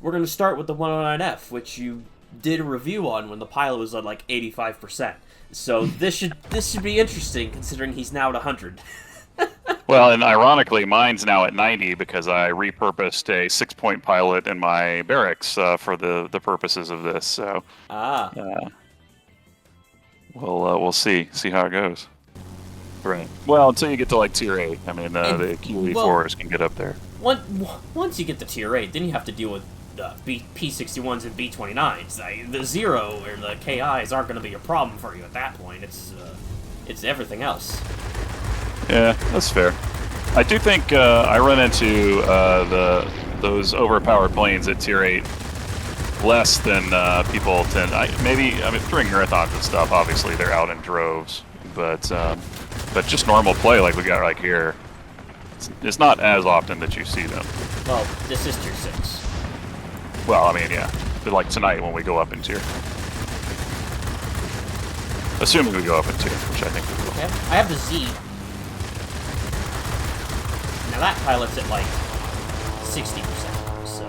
we're going to start with the 109F, which you did a review on when the pilot was at like 85%. So this should be interesting, considering he's now at 100. Well, and ironically, mine's now at 90 because I repurposed a 6-point pilot in my barracks for the purposes of this. So we'll see how it goes. Right. Well, until you get to like tier 8, I mean, the QE4s can get up there. Once you get to tier 8, then you have to deal with P61s and B29s. The Zero or the KIs aren't going to be a problem for you at that point. It's everything else. Yeah, that's fair. I do think I run into those overpowered planes at tier 8 less than people tend. During marathons and stuff, obviously they're out in droves, but just normal play like we got right here, it's not as often that you see them. Well, this is tier 6. Well, I mean, yeah, but like tonight when we go up in tier. Assuming we go up in tier, which I think we will. Okay, I have the Z. Now that pilot's at like 60%, so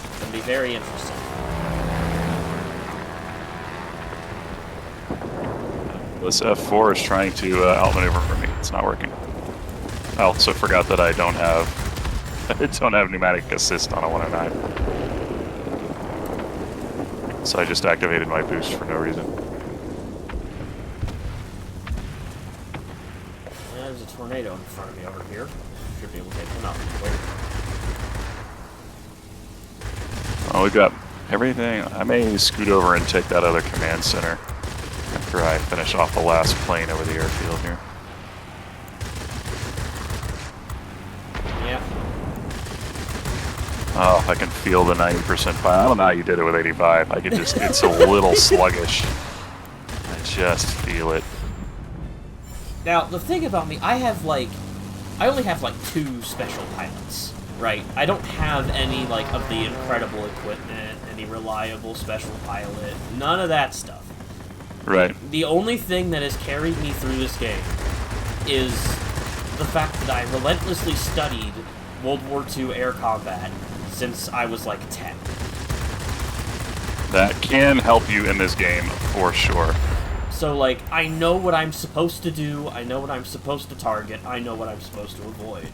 it's gonna be very interesting. This F4 is trying to outmaneuver for me. It's not working. I also forgot that I don't have pneumatic assist on a 109. So I just activated my boost for no reason. There's a tornado in front of me over here. Should be able to take him out quick. Oh, we've got everything. I may scoot over and take that other command center after I finish off the last plane over the airfield here. Yeah. Oh, I can feel the 90% fire. I don't know how you did it with 85. I could just, it's a little sluggish. I just feel it. Now, the thing about me, I only have like 2 special pilots, right? I don't have any like of the incredible equipment, any reliable special pilot, none of that stuff. Right. The only thing that has carried me through this game is the fact that I relentlessly studied World War II air combat since I was like 10. That can help you in this game, for sure. So, like, I know what I'm supposed to do, I know what I'm supposed to target, I know what I'm supposed to avoid.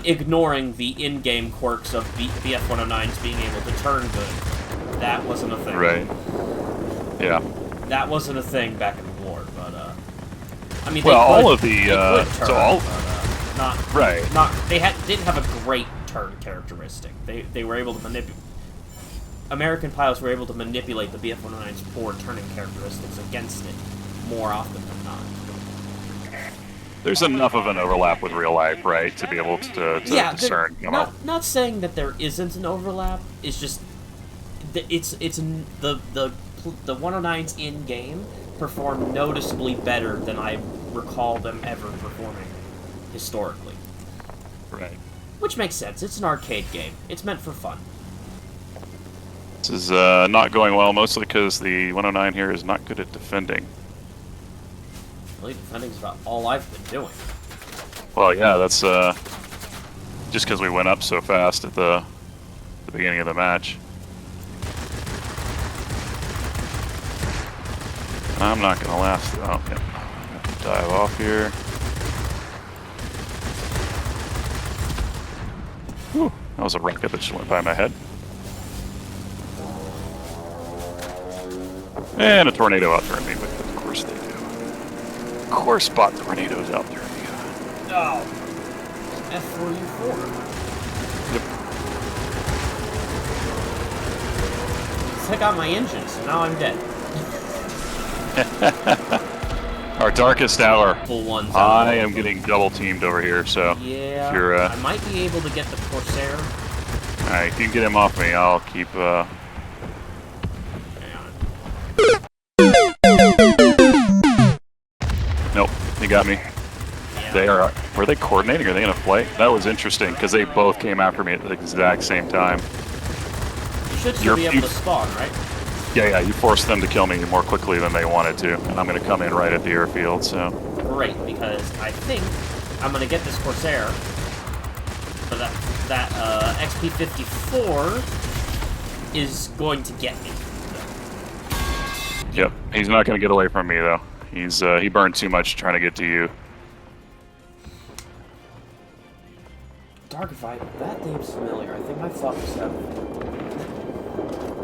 Ignoring the in-game quirks of BF-109s being able to turn good. That wasn't a thing. Right. Yeah. That wasn't a thing back in the war, but, I mean, well, they could, all of the, turn, so all... but, not... Right. Didn't have a great turn characteristic. They were able to manipulate... American pilots were able to manipulate the BF-109's poor turning characteristics against it more often than not. There's enough of an overlap with real life, right, to be able to discern. Not saying that there isn't an overlap. It's just the 109s in game perform noticeably better than I recall them ever performing historically. Right. Which makes sense. It's an arcade game. It's meant for fun. This is not going well, mostly because the 109 here is not good at defending. Really, defending's about all I've been doing. Well, yeah, that's just because we went up so fast at the beginning of the match. I'm not going to last. Oh, yeah. Dive off here. Whew, that was a rocket that just went by my head. And a tornado outturned me, but of course they do. Of course, spot tornadoes outturned me. Oh, F4U4. Yep. Took out my engine, so now I'm dead. Our darkest hour. Full ones. I am getting double teamed over here, so yeah, if you're, I might be able to get the Corsair. All right, if you can get him off me, I'll keep. Nope, he got me. Yeah. They are. Were they coordinating? Are they gonna fight? That was interesting because they both came after me at the exact same time. You should still be able to spawn, right? Yeah, you forced them to kill me more quickly than they wanted to, and I'm gonna come in right at the airfield. So. Great, because I think I'm gonna get this Corsair for that that XP-54 is going to get me. Yep, he's not going to get away from me though. He burned too much trying to get to you. Dark Viper, that name's familiar. I think my fuckers have.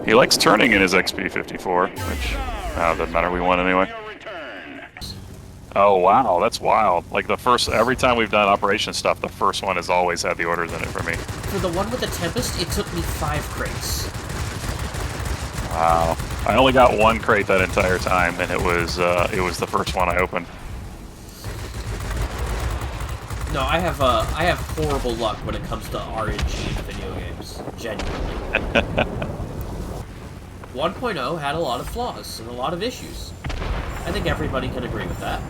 He likes turning in his XP-54, which doesn't matter. We won anyway. Oh wow, that's wild. Like every time we've done operation stuff, the first one has always had the orders in it for me. For the one with the Tempest, it took me 5 crates. Wow. I only got 1 crate that entire time, and it was the first one I opened. No, I have horrible luck when it comes to RNG in video games. Genuinely. 1.0 had a lot of flaws and a lot of issues. I think everybody can agree with that.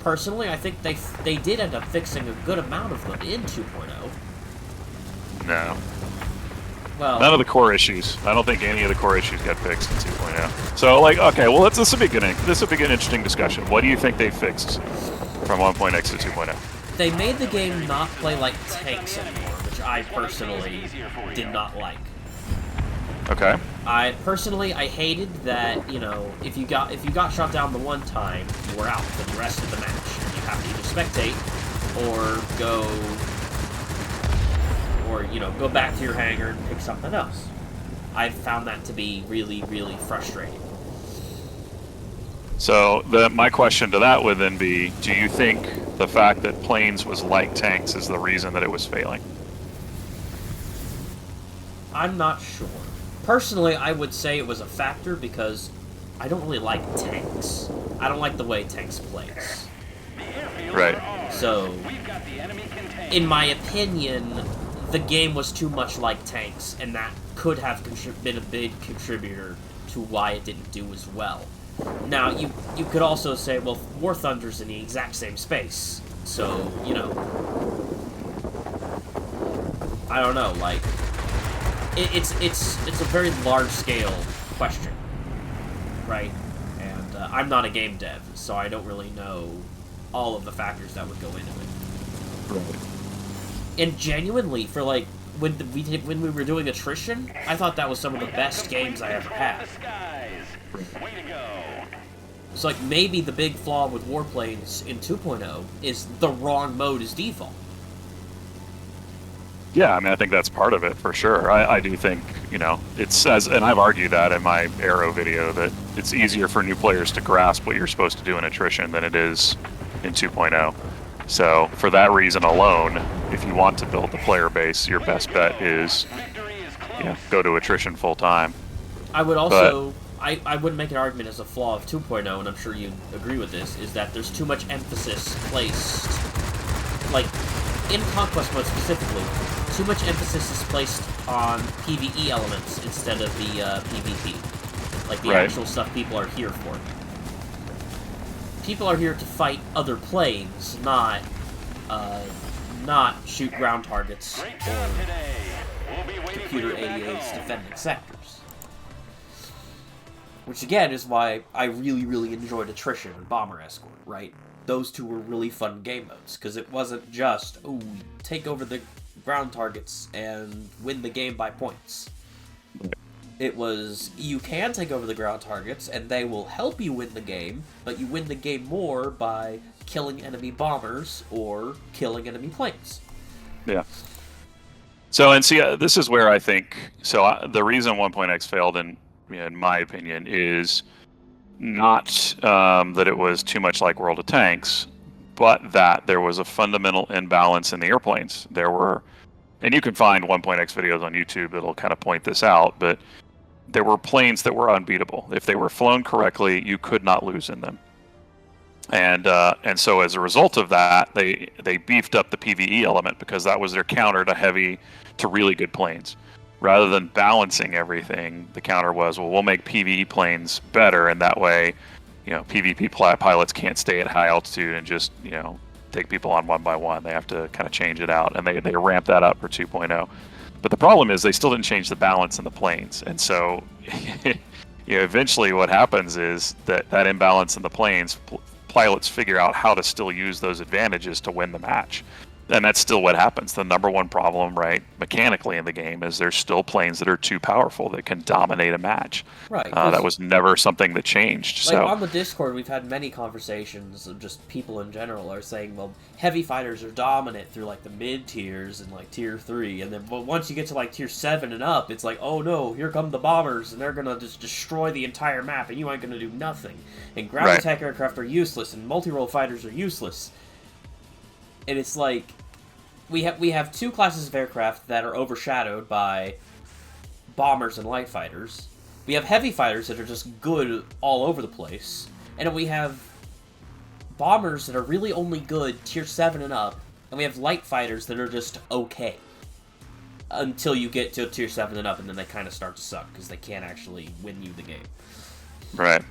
Personally, I think they did end up fixing a good amount of them in 2.0. No. Well, none of the core issues. I don't think any of the core issues got fixed in 2.0. So, like, okay, well, this will be an interesting discussion. What do you think they fixed from 1.x to 2.0? They made the game not play like tanks anymore, which I personally did not like. Okay. I hated that, you know, if you got shot down the one time, you were out for the rest of the match, and you have to either spectate or go back to your hangar and pick something else. I found that to be really, really frustrating. So my question to that would then be, do you think the fact that planes was like tanks is the reason that it was failing? I'm not sure. Personally, I would say it was a factor because I don't really like tanks. I don't like the way tanks plays. Right. So, in my opinion, the game was too much like tanks, and that could have been a big contributor to why it didn't do as well. Now, you could also say, well, War Thunder's in the exact same space, so, you know, I don't know, like, it's a very large-scale question, right? And I'm not a game dev, so I don't really know all of the factors that would go into it. Right. And genuinely, for like when we were doing attrition, I thought that was some of the best games I ever had. So like maybe the big flaw with Warplanes in 2.0 is the wrong mode as default. Yeah, I mean, I think that's part of it for sure. I do think, you know, it says, and I've argued that in my Arrow video, that it's easier for new players to grasp what you're supposed to do in attrition than it is in 2.0. So for that reason alone, if you want to build the player base, your best bet is, go to attrition full time. I would also, I would make an argument as a flaw of 2.0, and I'm sure you'd agree with this, is that there's too much emphasis placed, like, in Conquest mode specifically, too much emphasis is placed on PvE elements instead of the PvP. Like, the actual stuff people are here for. People are here to fight other planes, not shoot ground targets or computer 88's defending sectors. Which again is why I really, really enjoyed Attrition and Bomber Escort, right? Those two were really fun game modes, because it wasn't just, ooh, take over the ground targets and win the game by points. It was, you can take over the ground targets, and they will help you win the game, but you win the game more by killing enemy bombers or killing enemy planes. Yeah. So, and see, this is where I think, the reason 1.x failed, in my opinion, is not that it was too much like World of Tanks, but that there was a fundamental imbalance in the airplanes. There were, and you can find 1.x videos on YouTube that'll kind of point this out, but there were planes that were unbeatable. If they were flown correctly, you could not lose in them. And so as a result of that, they beefed up the PvE element because that was their counter to really good planes. Rather than balancing everything, the counter was, well, we'll make PvE planes better, and that way, PvP pilots can't stay at high altitude and just, take people on one by one. They have to kind of change it out, and they ramp that up for 2.0. But the problem is they still didn't change the balance in the planes, and so eventually what happens is that imbalance in the planes, pilots figure out how to still use those advantages to win the match. And that's still what happens. The number one problem, right, mechanically in the game is there's still planes that are too powerful that can dominate a match. Right, That 'cause was never something that changed. like So on the Discord, we've had many conversations of just people in general are saying, well, heavy fighters are dominant through like the mid tiers and like tier 3, and then once you get to like tier 7 and up, it's like, oh no, here come the bombers, and they're gonna just destroy the entire map, and you ain't gonna do nothing. And ground Right. attack aircraft are useless, and multi-role fighters are useless. And it's like we have two classes of aircraft that are overshadowed by bombers and light fighters. We have heavy fighters that are just good all over the place, and then we have bombers that are really only good tier 7 and up, and we have light fighters that are just okay until you get to tier 7 and up, and then they kind of start to suck because they can't actually win you the game. right.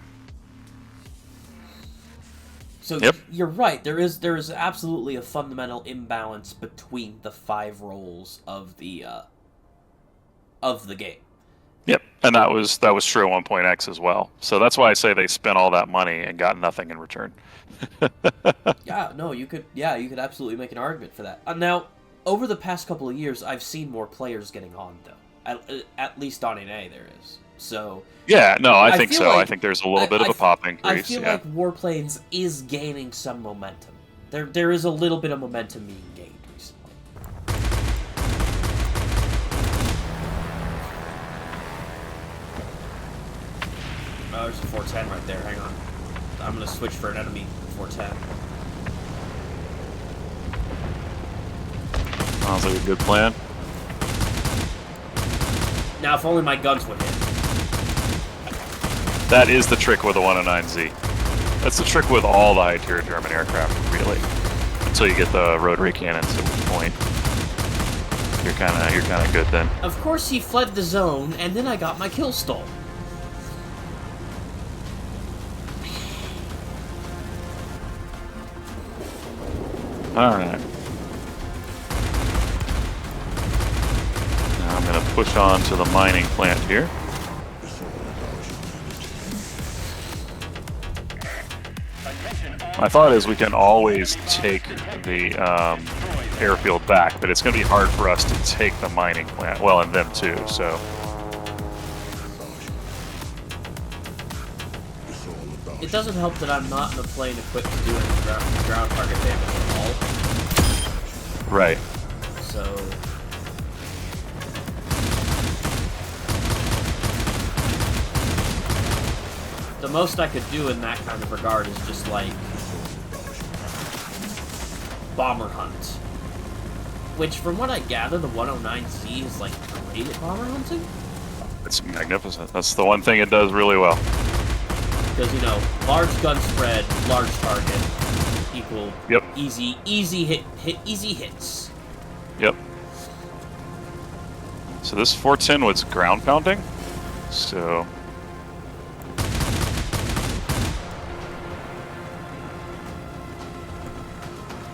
So Yep. you're right. There is absolutely a fundamental imbalance between the 5 roles of the game. Yep, and that was true at 1.x as well. So that's why I say they spent all that money and got nothing in return. Yeah, no, you could absolutely make an argument for that. Now, over the past couple of years, I've seen more players getting on, though. At least on NA there is. So Yeah, no, I think feel so. like- I think there's a little bit of a pop increase. I feel like Warplanes is gaining some momentum. There is a little bit of momentum being gained recently. Oh, there's a 410 right there. Hang on. I'm gonna switch for an enemy 410. Sounds like a good plan. Now, if only my guns would hit. That is the trick with the 109Z. That's the trick with all the high-tier German aircraft, really. Until you get the rotary cannons, at which point you're kind of good then. Of course, he fled the zone, and then I got my kill stall. All right. Now I'm going to push on to the mining plant here. My thought is we can always take the airfield back, but it's going to be hard for us to take the mining plant. Well, and them too, so. It doesn't help that I'm not in a plane equipped to do any ground target damage at all. Right. So the most I could do in that kind of regard is just like bomber hunt. Which, from what I gather, the 109Z is like great at bomber hunting. It's magnificent. That's the one thing it does really well. Because, you know, large gun spread, large target, equal Yep. easy hits. Yep. So this 410 was ground pounding. So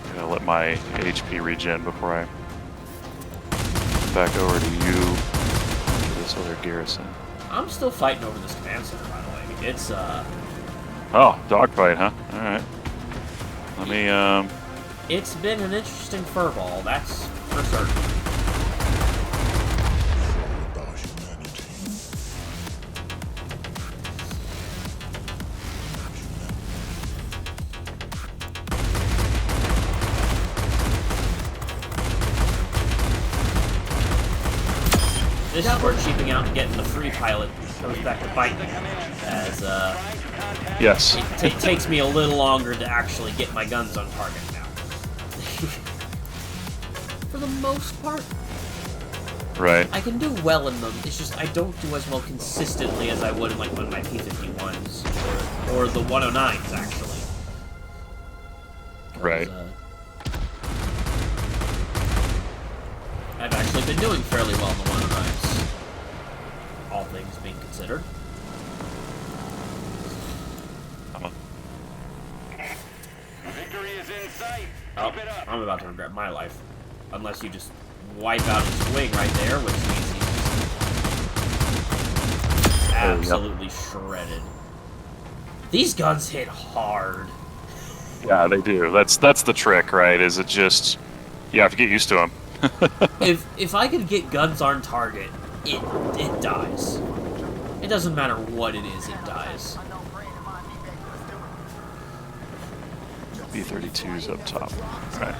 I'm gonna let my HP regen before I back over to you to this other garrison. I'm still fighting over this command center, by the way. It's, Oh, dogfight, huh? Alright. Let me, it's been an interesting furball, that's for certain. This is where cheaping out and getting the free pilot goes back to bite me, as yes. it takes me a little longer to actually get my guns on target now. For the most part, Right. I can do well in them. It's just I don't do as well consistently as I would in like one of my P-51s or the 109s actually. 'Cause, Right. I've actually been doing fairly well in the 109s, all things being considered. Victory is in sight. Oh, Keep it up. I'm about to regret my life. Unless you just wipe out his wing right there, which means he's absolutely shredded. These guns hit hard. Yeah, they do. That's the trick, right? Is it just You have to get used to them. If I could get guns on target, it dies. It doesn't matter what it is, it dies. B-32's up top. Okay.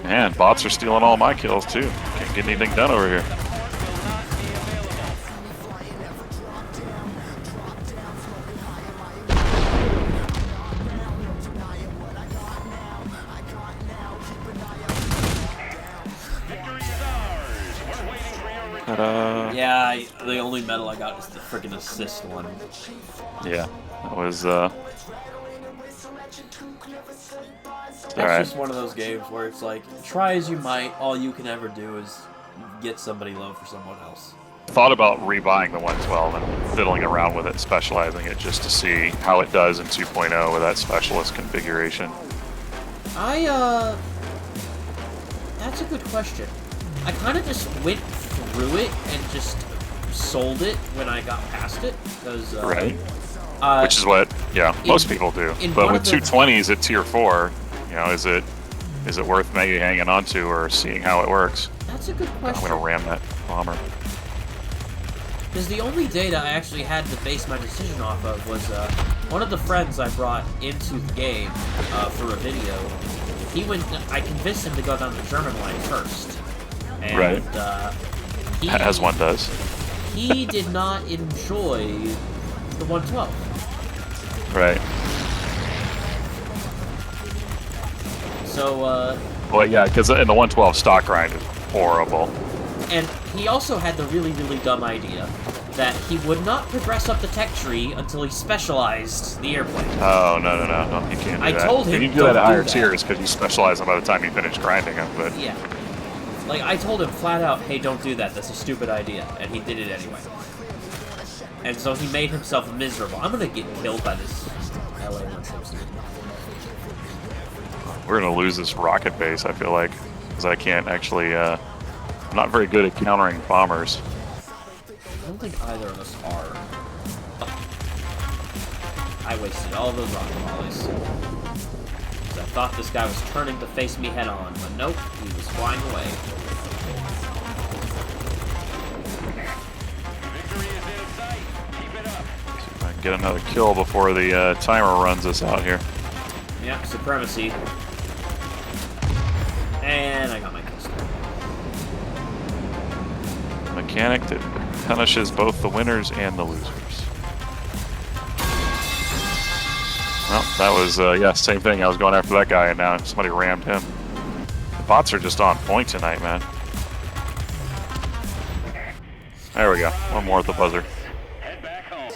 Man, bots are stealing all my kills too. Can't get anything done over here. Yeah, the only medal I got is the freaking assist one. Yeah, that was It's alright. just one of those games where it's like, try as you might, all you can ever do is get somebody low for someone else. Thought about rebuying the 112 and fiddling around with it, specializing it just to see how it does in 2.0 with that specialist configuration. That's a good question. I kind of just went through it and just sold it when I got past it, because Right. Which is what, yeah, most people do. But with 220s at tier 4, you know, is it worth maybe hanging on to or seeing how it works? That's a good question. I'm gonna ram that bomber. Because the only data I actually had to base my decision off of was one of the friends I brought into the game for a video. I convinced him to go down the German line first. And, Right. As one does. He did not enjoy the 112. Right. So, Well, yeah, because in the 112 stock grind is horrible. and he also had the really, really dumb idea that he would not progress up the tech tree until he specialized the airplane. Oh, no, you can't do I that. told him, You can do that at don't higher do that. tiers because you specialize them by the time you finish grinding them, but Yeah. Like, I told him flat out, hey, don't do that, that's a stupid idea, and he did it anyway. And so he made himself miserable. I'm gonna get killed by this LA-160. we're going to lose this rocket base, I feel like, because I can't actually, I'm not very good at countering bombers. I don't think either of us are. I wasted all those rocket volleys. 'Cause I thought this guy was turning to face me head on, but nope, he was flying away. Victory is in sight. Keep it up. See if I can get another kill before the timer runs us out here. Yep, supremacy. And I got my kill still. Mechanic that punishes both the winners and the losers. Well, that was, yeah, same thing. I was going after that guy, and now somebody rammed him. The bots are just on point tonight, man. There we go. One more at the buzzer. Head back home.